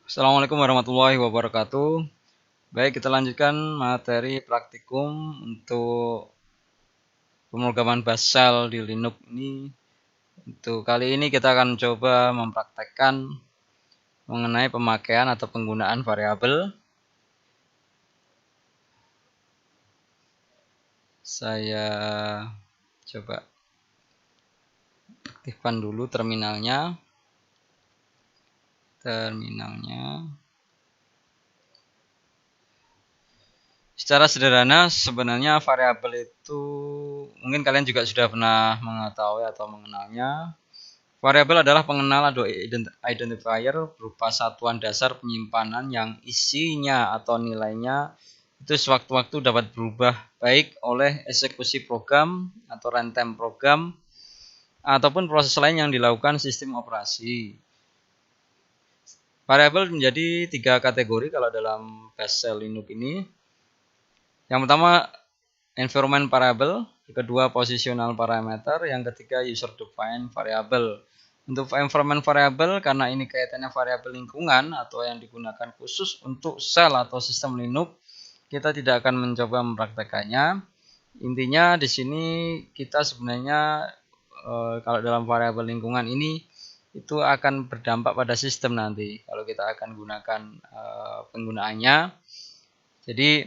Assalamualaikum warahmatullahi wabarakatuh. Baik, kita lanjutkan materi praktikum untuk pemrograman bash shell di Linux ini. Untuk kali ini kita akan coba mempraktekkan mengenai pemakaian atau penggunaan variabel. Saya coba aktifkan dulu terminalnya. Secara sederhana sebenarnya variabel itu mungkin kalian juga sudah pernah mengetahui atau mengenalnya. Variabel adalah pengenal atau identifier berupa satuan dasar penyimpanan yang isinya atau nilainya itu sewaktu-waktu dapat berubah baik oleh eksekusi program atau runtime program ataupun proses lain yang dilakukan sistem operasi. Variabel menjadi 3 kategori kalau dalam bash shell Linux ini. Yang pertama environment variable, yang kedua positional parameter, yang ketiga user defined variable. Untuk environment variable karena ini kaitannya variabel lingkungan atau yang digunakan khusus untuk shell atau sistem Linux, kita tidak akan mencoba mempraktekannya. Intinya di sini kita sebenarnya kalau dalam variabel lingkungan ini itu akan berdampak pada sistem nanti kalau kita akan gunakan penggunaannya. Jadi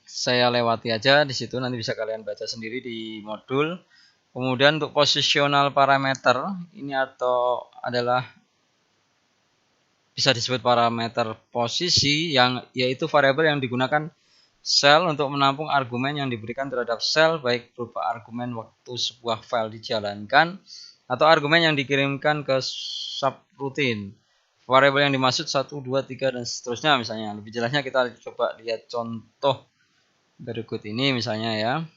saya lewati aja di situ, nanti bisa kalian baca sendiri di modul. Kemudian untuk positional parameter ini adalah bisa disebut parameter posisi yang yaitu variabel yang digunakan shell untuk menampung argumen yang diberikan terhadap shell baik berupa argumen waktu sebuah file dijalankan atau argumen yang dikirimkan ke subroutine. Variabel yang dimaksud 1, 2, 3 dan seterusnya misalnya. Lebih jelasnya kita coba lihat contoh berikut ini misalnya ya.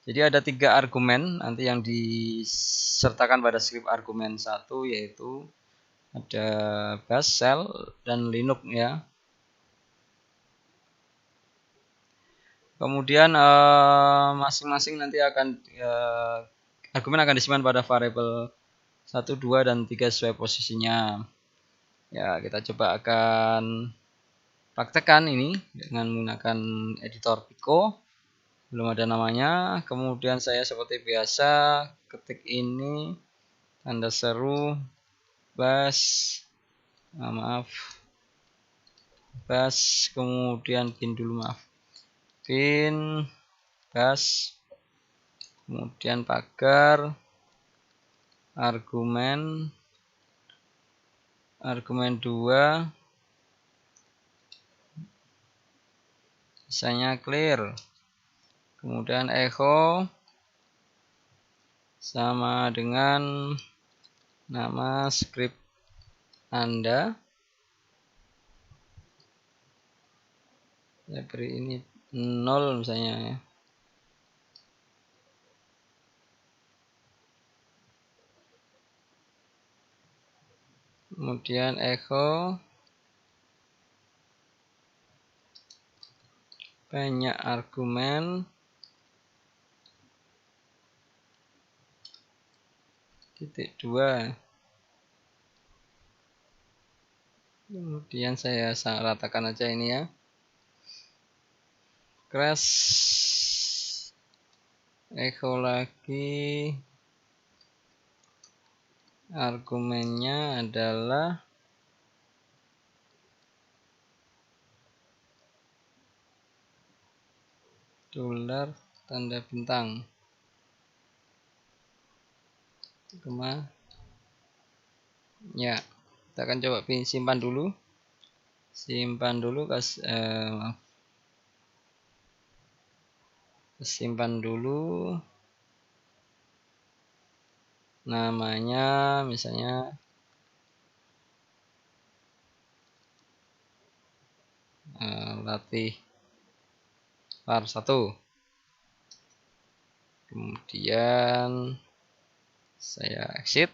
Jadi ada 3 argumen nanti yang disertakan pada script argumen 1 yaitu ada bash shell dan Linux ya. Kemudian masing-masing nanti akan argumen akan disimpan pada variabel 1, 2 dan 3 sesuai posisinya. Ya, kita coba akan praktekkan ini dengan menggunakan editor Pico. Belum ada namanya. Kemudian saya seperti biasa ketik ini tanda seru bash kemudian bin dulu bin bash kemudian pagar argumen 2 misalnya clear, kemudian echo sama dengan nama script Anda. Saya beri ini 0 misalnya ya. Kemudian echo banyak argumen titik 2. Kemudian saya ratakan aja ini ya. Crash echo lagi, argumennya adalah dolar tanda bintang ya. Kita akan coba simpan dulu simpan dulu namanya misalnya latih var 1. Kemudian saya exit.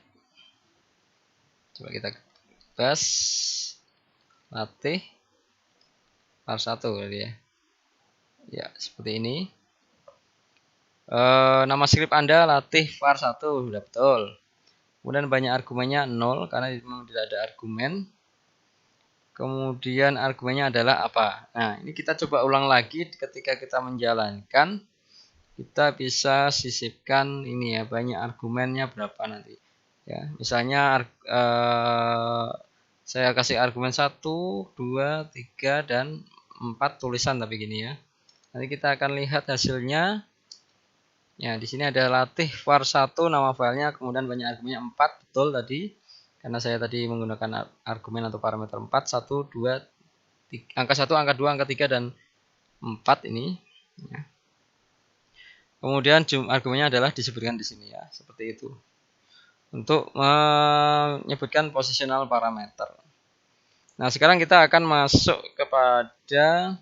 Coba kita bash latih var 1 ya. Ya, seperti ini. Nama script Anda latih var 1 sudah betul. Kemudian banyak argumennya 0 karena memang tidak ada argumen. Kemudian argumennya adalah apa? Nah, ini kita coba ulang lagi ketika kita menjalankan. Kita bisa sisipkan ini ya, banyak argumennya berapa nanti. Ya, misalnya saya kasih argumen 1, 2, 3, dan 4 tulisan tapi gini ya. Nanti kita akan lihat hasilnya. Ya, di sini ada latih var 1 nama filenya, kemudian banyak argumennya 4, betul tadi. Karena saya tadi menggunakan argumen atau parameter 4, 1, 2, 3, angka 1, angka 2, angka 3, dan 4 ini. Ya. Kemudian argumennya adalah disebutkan di sini ya, seperti itu. Untuk menyebutkan positional parameter. Nah, sekarang kita akan masuk kepada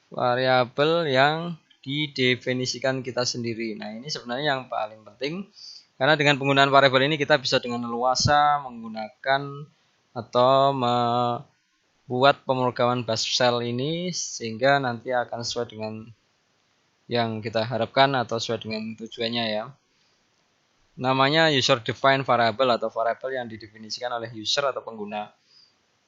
variabel yang didefinisikan kita sendiri. Nah, ini sebenarnya yang paling penting. Karena dengan penggunaan variabel ini kita bisa dengan leluasa menggunakan atau membuat pemrograman bash shell ini sehingga nanti akan sesuai dengan yang kita harapkan atau sesuai dengan tujuannya ya. Namanya user defined variable atau variabel yang didefinisikan oleh user atau pengguna.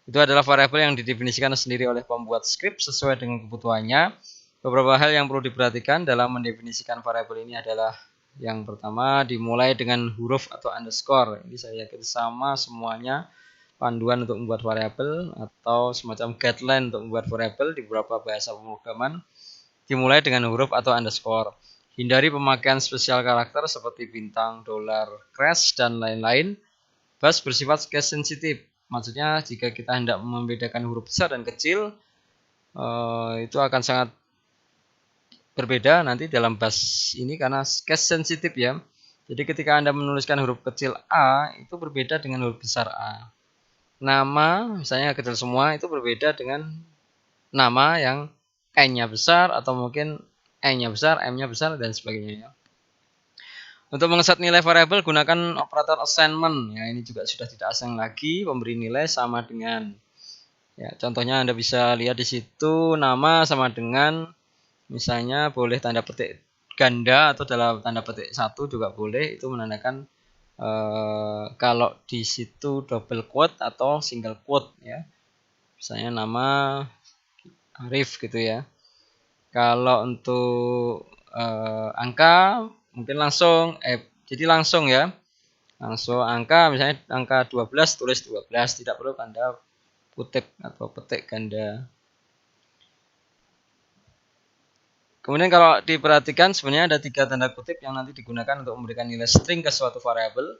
Itu adalah variabel yang didefinisikan sendiri oleh pembuat script sesuai dengan kebutuhannya. Beberapa hal yang perlu diperhatikan dalam mendefinisikan variabel ini adalah yang pertama dimulai dengan huruf atau underscore. Ini saya yakin sama semuanya panduan untuk membuat variabel atau semacam guideline untuk membuat variabel di beberapa bahasa pemrograman dimulai dengan huruf atau underscore. Hindari pemakaian spesial karakter seperti bintang, dolar, crash, dan lain-lain. Bash bersifat case sensitif. Maksudnya jika kita hendak membedakan huruf besar dan kecil, itu akan sangat berbeda nanti dalam bash ini karena case sensitif ya. Jadi ketika Anda menuliskan huruf kecil A itu berbeda dengan huruf besar A. Nama misalnya kecil semua itu berbeda dengan nama yang N-nya besar atau mungkin N-nya besar, M-nya besar dan sebagainya. Untuk mengeset nilai variabel gunakan operator assignment. Ya, ini juga sudah tidak asing lagi, pemberi nilai sama dengan ya, contohnya Anda bisa lihat di situ nama sama dengan misalnya boleh tanda petik ganda atau dalam tanda petik 1 juga boleh, itu menandakan kalau di situ double quote atau single quote ya. Misalnya nama Arif gitu ya. Kalau untuk angka mungkin langsung jadi langsung ya. Langsung angka misalnya angka 12 tulis 12, tidak perlu tanda kutip atau petik ganda. Kemudian kalau diperhatikan sebenarnya ada 3 tanda kutip yang nanti digunakan untuk memberikan nilai string ke suatu variabel.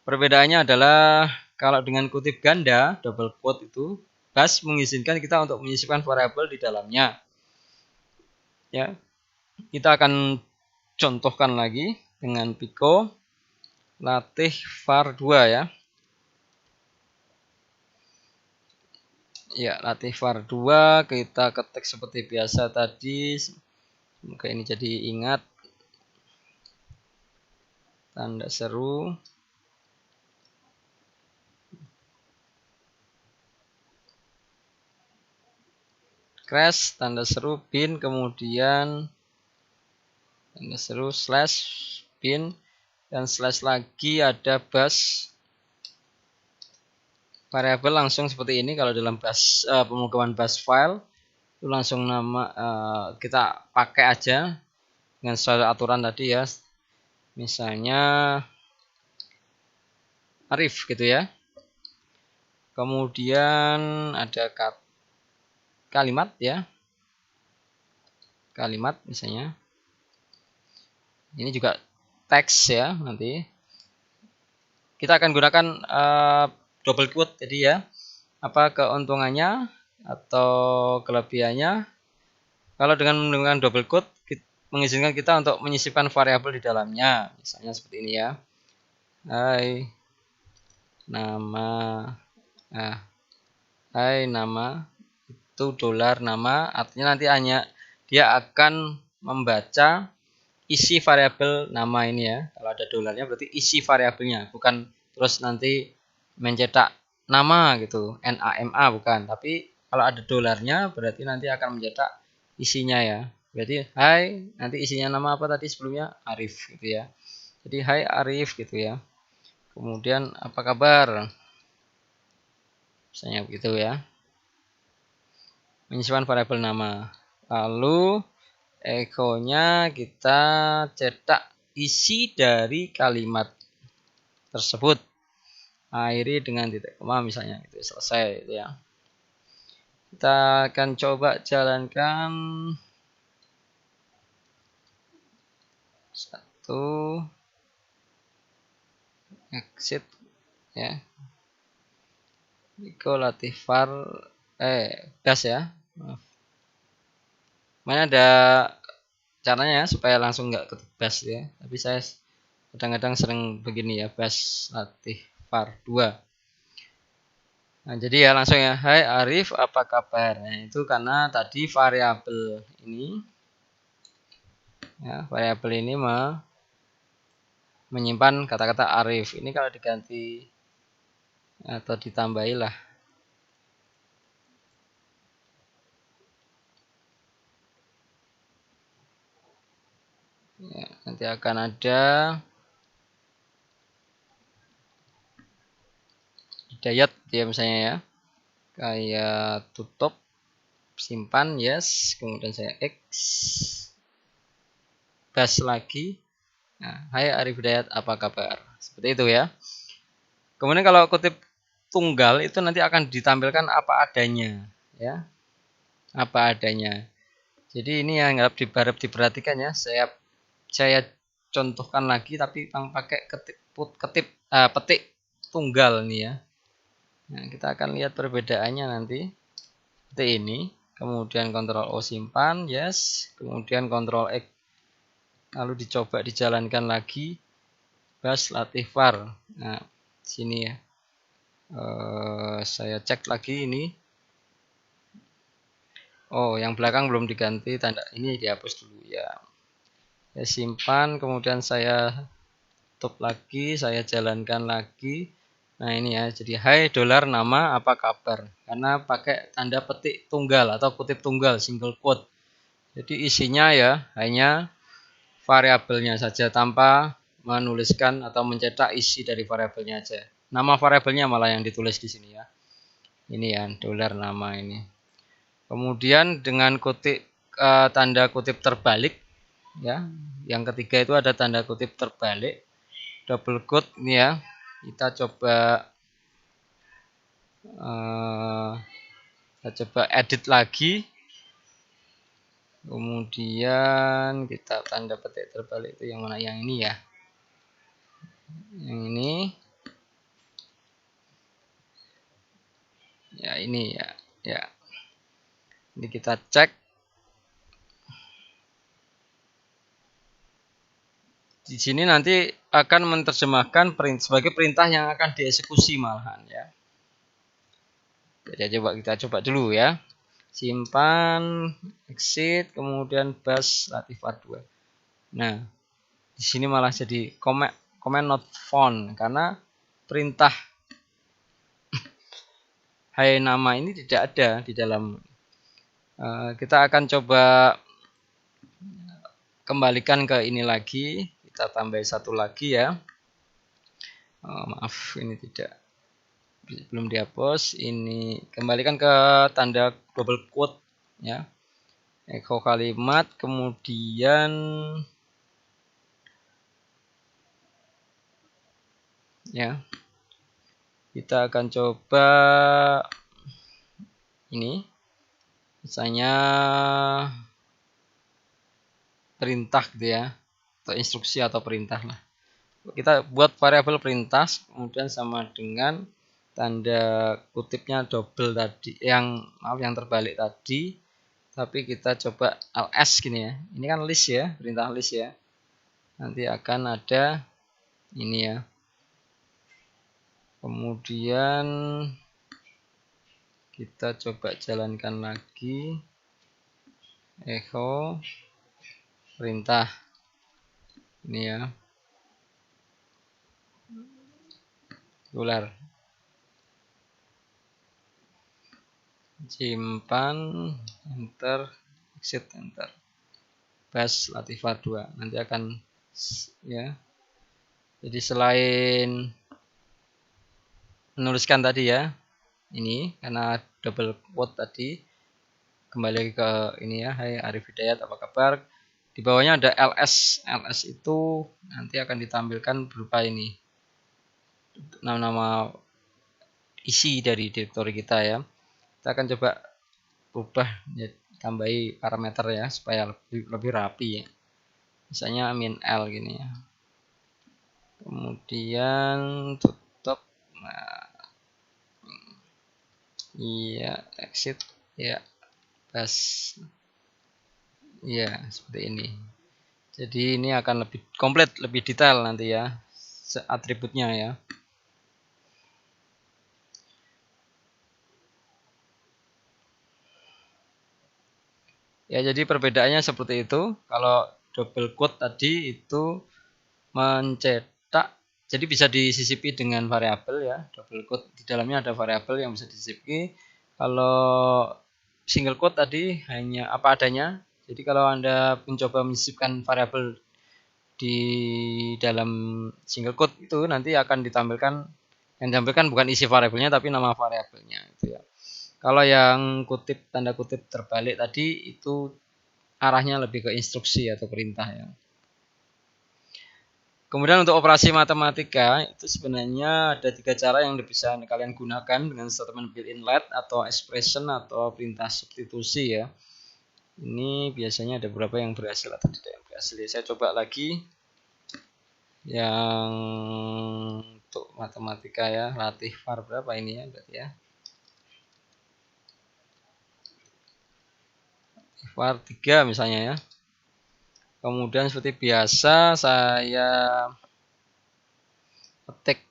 Perbedaannya adalah kalau dengan kutip ganda, double quote itu, bash mengizinkan kita untuk menyisipkan variabel di dalamnya. Ya, kita akan contohkan lagi dengan Pico latih var 2 ya. Ya, latih var 2 kita ketik seperti biasa tadi. Semoga ini jadi ingat. Tanda seru. Crash, tanda seru, bin, kemudian tanda seru, slash, bin, dan slash lagi ada bash. Variabel langsung seperti ini kalau dalam bash pemrograman bash file itu langsung nama kita pakai aja dengan sesuai aturan tadi ya. Misalnya Arif gitu ya. Kemudian ada kalimat ya. Kalimat misalnya. Ini juga teks ya nanti. Kita akan gunakan double quote jadi ya. Apa keuntungannya atau kelebihannya? Kalau dengan menggunakan double quote mengizinkan kita untuk menyisipkan variabel di dalamnya. Misalnya seperti ini ya. Hai nama hai nama itu dolar nama, artinya nanti hanya dia akan membaca isi variabel nama ini ya. Kalau ada dolarnya berarti isi variabelnya, bukan terus nanti mencetak nama gitu, NAMA bukan, tapi kalau ada dolarnya berarti nanti akan mencetak isinya ya. Berarti hai, nanti isinya nama apa tadi sebelumnya? Arif gitu ya. Jadi hai Arif gitu ya. kemudian apa kabar, misalnya begitu ya. Menyimpan variabel nama, lalu echo-nya kita cetak isi dari kalimat tersebut, akhiri dengan titik koma misalnya, itu selesai itu ya. Kita akan coba jalankan satu, exit ya, Iko Latifar gas ya, maaf. Mana ada caranya ya supaya langsung nggak ketik bas ya, tapi saya kadang-kadang sering begini ya, bas Latifar 2. Nah, jadi ya langsung ya, hai Arif apa kabar. Nah, itu karena tadi variabel ini ya, variabel ini menyimpan kata-kata Arif. Ini kalau diganti atau ditambahilah ya, nanti akan ada hidayat ya misalnya ya, kayak tutup, simpan, yes, kemudian saya X, bas lagi. Nah, hai Arif Hidayat apa kabar, seperti itu ya. Kemudian kalau kutip tunggal itu nanti akan ditampilkan apa adanya ya, apa adanya. Jadi ini yang harap diperhatikan ya. Saya contohkan lagi tapi pakai petik tunggal nih ya. Nah, kita akan lihat perbedaannya nanti. Seperti ini. Kemudian Ctrl O simpan, yes. Kemudian Ctrl X. Lalu dicoba dijalankan lagi. Bas Latifar. Nah, sini ya. Saya cek lagi ini. Oh, yang belakang belum diganti tanda. Ini dihapus dulu ya. Saya simpan, kemudian saya tutup lagi, saya jalankan lagi. Nah ini ya, jadi hai dolar nama apa kabar, karena pakai tanda petik tunggal atau kutip tunggal, single quote. Jadi isinya ya hanya variabelnya saja tanpa menuliskan atau mencetak isi dari variabelnya aja. Nama variabelnya malah yang ditulis di sini ya. Ini ya dolar nama ini. Kemudian dengan tanda kutip terbalik ya. Yang ketiga itu ada tanda kutip terbalik, double quote ini ya. Kita coba edit lagi, kemudian kita tanda petik terbalik itu yang mana, yang ini ya, yang ini ya, ini ya ya. Ini kita cek di sini, nanti akan menerjemahkan sebagai perintah yang akan dieksekusi malahan ya. Jadi kita coba dulu ya. Simpan, exit, kemudian bas Latifar 2. Nah, di sini malah jadi comment not found karena perintah hai nama ini tidak ada di dalam. Kita akan coba kembalikan ke ini lagi. Kita tambah satu lagi ya. Maaf, ini belum dihapus. Ini kembalikan ke tanda double quote ya. Echo kalimat, kemudian ya, kita akan coba ini misalnya perintah gitu ya, atau instruksi atau perintah lah. Kita buat variabel perintah, kemudian sama dengan tanda kutipnya double tadi, yang terbalik tadi, tapi kita coba ls gini ya. Ini kan list ya, perintah list ya. Nanti akan ada ini ya. Kemudian kita coba jalankan lagi, echo perintah ini ya, dolar, simpan, enter, exit, enter, bas Latifar 2. Nanti akan ya, jadi selain menuliskan tadi ya, ini karena double quote tadi, kembali ke ini ya, hai Arif Hidayat apa kabar, di bawahnya ada ls. Ls itu nanti akan ditampilkan berupa ini nama-nama isi dari direktori kita ya. Kita akan coba ubah ya, tambahi parameter ya supaya lebih rapi ya, misalnya min L gini ya, kemudian tutup. Nah, iya, exit ya, pas ya seperti ini. Jadi ini akan lebih komplit, lebih detail nanti ya atributnya ya. Ya, jadi perbedaannya seperti itu. Kalau double quote tadi itu mencetak, jadi bisa disisipi dengan variabel ya. Double quote di dalamnya ada variabel yang bisa disisipi. Kalau single quote tadi hanya apa adanya. Jadi kalau Anda mencoba menyisipkan variabel di dalam single quote itu nanti akan ditampilkan, yang ditampilkan bukan isi variabelnya tapi nama variabelnya itu ya. Kalau yang kutip tanda kutip terbalik tadi itu arahnya lebih ke instruksi atau perintah ya. Kemudian untuk operasi matematika itu sebenarnya ada 3 cara yang bisa kalian gunakan dengan statement built-in let atau expression atau perintah substitusi ya. Ini biasanya ada beberapa yang berhasil atau tidak yang berhasil. Saya coba lagi yang untuk matematika ya, latih var berapa ini ya berarti ya. var 3 misalnya ya. Kemudian seperti biasa saya ketik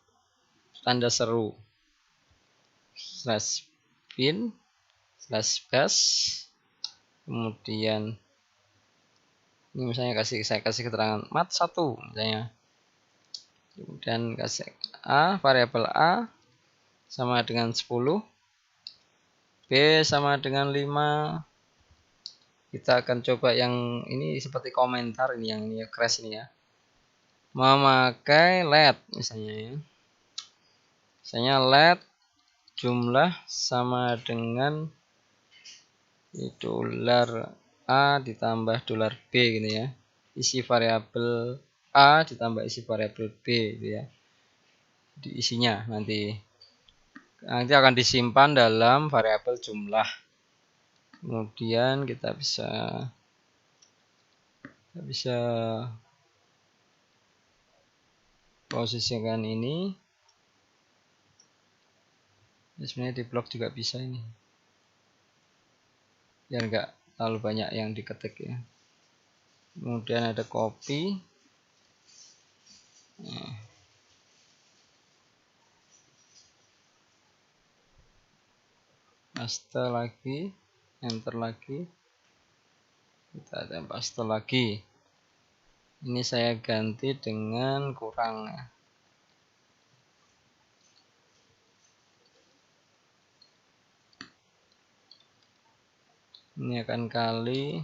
tanda seru slash bin slash bash, kemudian ini misalnya saya kasih keterangan mat 1 misalnya, kemudian kasih a, variabel a sama dengan 10, b sama dengan 5. Kita akan coba yang ini seperti komentar ini, yang ini ya, crash ini ya, memakai let misalnya ya. Misalnya let jumlah sama dengan dolar A ditambah dolar B gitu ya. Isi variabel A ditambah isi variabel B gitu ya. Di isinya nanti akan disimpan dalam variabel jumlah. Kemudian kita bisa posisikan ini. Ya, sebenarnya di blok juga bisa ini. Biar enggak terlalu banyak yang diketik ya. Kemudian ada copy. Nah, paste lagi, enter lagi, kita ada paste lagi. Ini saya ganti dengan kurang ya. Ini akan kali,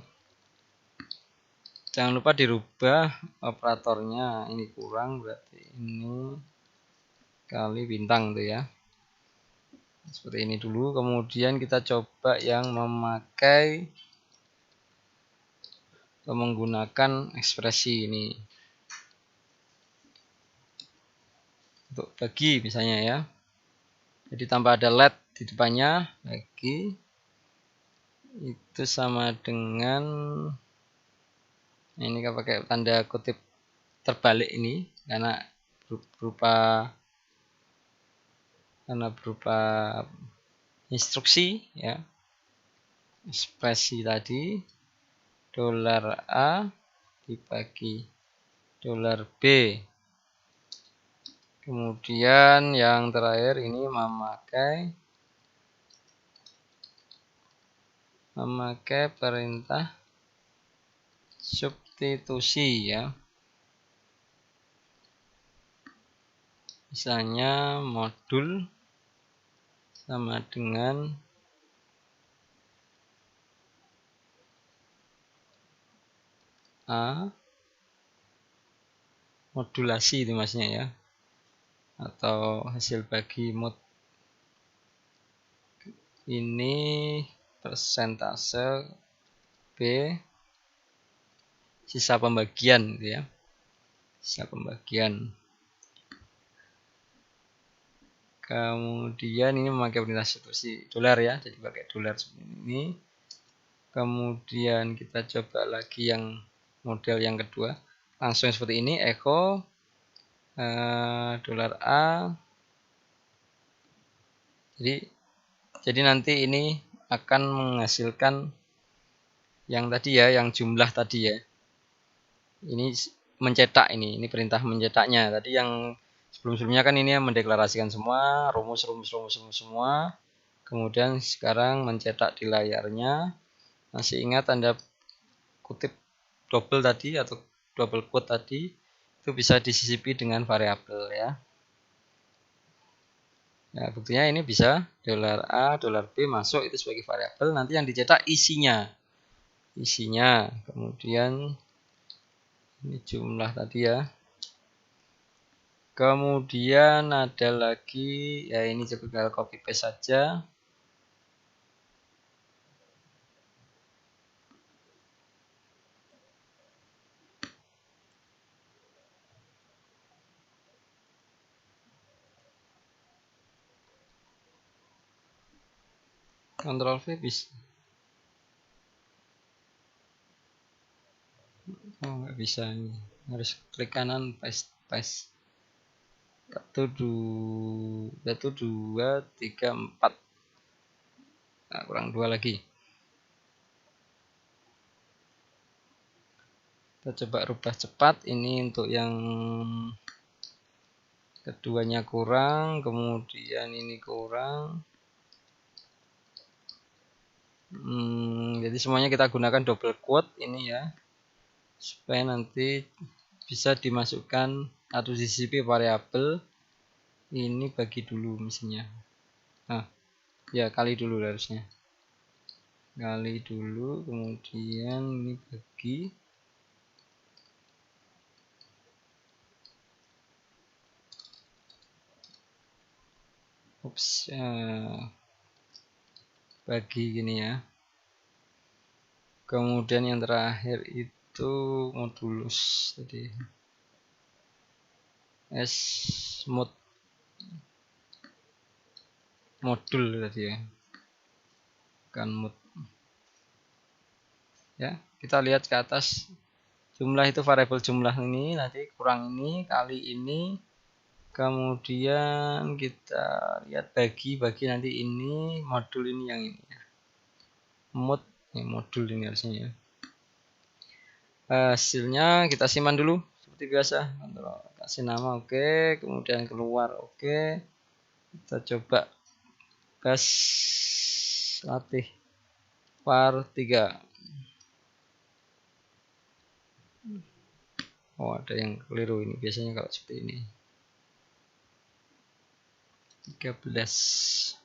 jangan lupa dirubah operatornya, ini kurang berarti ini kali bintang tuh ya. Seperti ini dulu, kemudian kita coba yang memakai atau menggunakan ekspresi ini untuk bagi misalnya ya. Jadi tanpa ada let di depannya, bagi itu sama dengan ini kita pakai tanda kutip terbalik ini karena berupa instruksi ya. Ekspresi tadi dolar A dibagi dolar B. Kemudian yang terakhir ini memakai perintah substitusi ya. Misalnya modul sama dengan A, modulasi itu maksudnya ya, atau hasil bagi mod ini persentase B sisa pembagian gitu ya, sisa pembagian. Kemudian ini memakai perintah substitusi dolar ya, jadi pakai dolar seperti ini. Kemudian kita coba lagi yang model yang kedua, langsung seperti ini, echo dolar A. Jadi nanti ini akan menghasilkan yang tadi ya, yang jumlah tadi ya. Ini mencetak ini perintah mencetaknya. Tadi yang sebelum-sebelumnya kan ini mendeklarasikan semua rumus semua. Kemudian sekarang mencetak di layarnya. Masih ingat Anda kutip double tadi atau double quote tadi, itu bisa disisipi dengan variabel ya. Nah, buktinya ini bisa dolar A, dolar B masuk itu sebagai variabel. Nanti yang dicetak isinya. Kemudian ini jumlah tadi ya. Kemudian ada lagi ya, ini juga copy paste saja. Ctrl V bisa. Oh, nggak bisa ini. Harus klik kanan paste. 1, 2, 3, 4. Nah, kurang 2 lagi. Kita coba rubah cepat. Ini untuk yang keduanya kurang, kemudian ini kurang. Jadi semuanya kita gunakan double quote ini ya, supaya nanti bisa dimasukkan atau disisipi variabel. Ini bagi dulu misalnya. Nah, ya kali dulu harusnya. Kali dulu, kemudian ini bagi. Ups, bagi gini ya. Kemudian yang terakhir itu modulus tadi. Modul tadi ya. Kan mod. Ya, kita lihat ke atas. Jumlah itu variabel jumlah ini, nanti kurang ini kali ini. Kemudian kita lihat bagi nanti ini modul ini yang ini ya. Modul ini harusnya ya. Hasilnya kita simpan dulu seperti biasa. Kasih nama oke, kemudian keluar oke. Kita coba gas latih var 3. Oh, ada yang keliru ini. Biasanya kalau seperti ini 13.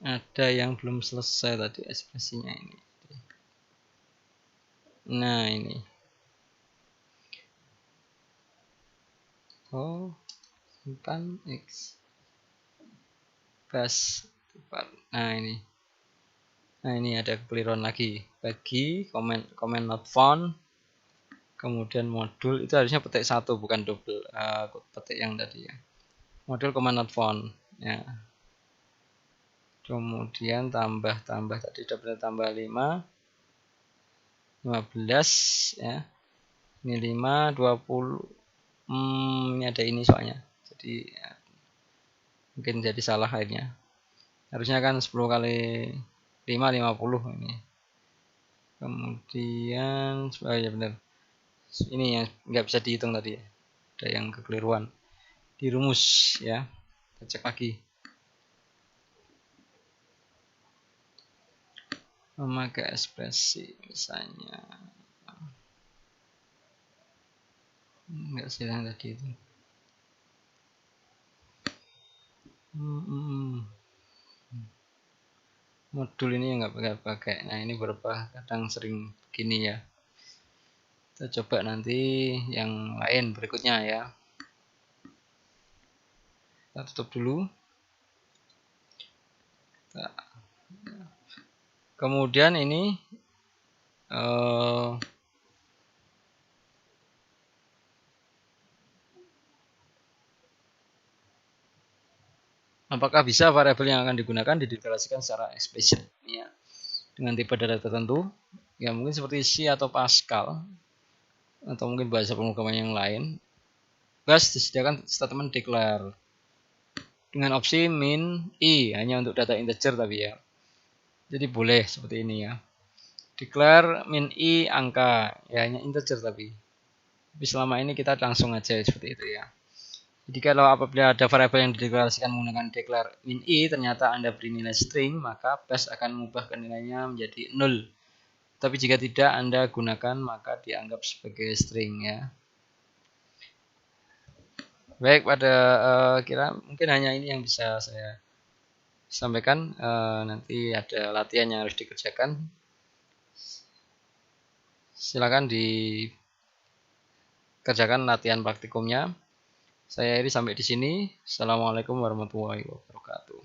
Ada yang belum selesai tadi ekspresinya ini. Nah ini. Oh, simpan X. Bas. Nah ini. Nah ini ada kekeliruan lagi. Bagi comment not found. Kemudian modul itu harusnya petik 1 bukan double. Petik yang tadi ya. Modul comment not found. Ya. Kemudian tambah tadi dapat tambah 5. 15 ya. Ini 5, 20. Ini ada ini soalnya. Jadi ya, mungkin jadi salah akhirnya. Harusnya kan 10 kali 5, 50 ini. Kemudian, ya benar. Ini yang nggak bisa dihitung tadi. Ada yang kekeliruan. Di rumus ya. Kita cek lagi. Memakai ekspresi misalnya. Enggak sih yang tadi itu. Modul ini nggak pakai. Nah ini beberapa kadang sering begini ya. Kita coba nanti yang lain berikutnya ya. Kita tutup dulu. Kemudian ini apakah bisa variabel yang akan digunakan dideklarasikan secara eksplisit ya, dengan tipe data tertentu ya, mungkin seperti C atau Pascal atau mungkin bahasa pemrograman yang lain. Gas disediakan statement declare dengan opsi min i hanya untuk data integer tapi ya. Jadi boleh seperti ini ya. Declare min i angka ya, hanya integer tapi selama ini kita langsung aja seperti itu ya. Jadi kalau apabila ada variabel yang dideklarasikan menggunakan declare min i ternyata Anda beri nilai string, maka bash akan mengubah nilainya menjadi 0. Tapi jika tidak Anda gunakan maka dianggap sebagai string ya. Baik, pada kira mungkin hanya ini yang bisa saya sampaikan. Nanti ada latihan yang harus dikerjakan. Silakan dikerjakan latihan praktikumnya. Saya Eri sampai di sini. Assalamualaikum warahmatullahi wabarakatuh.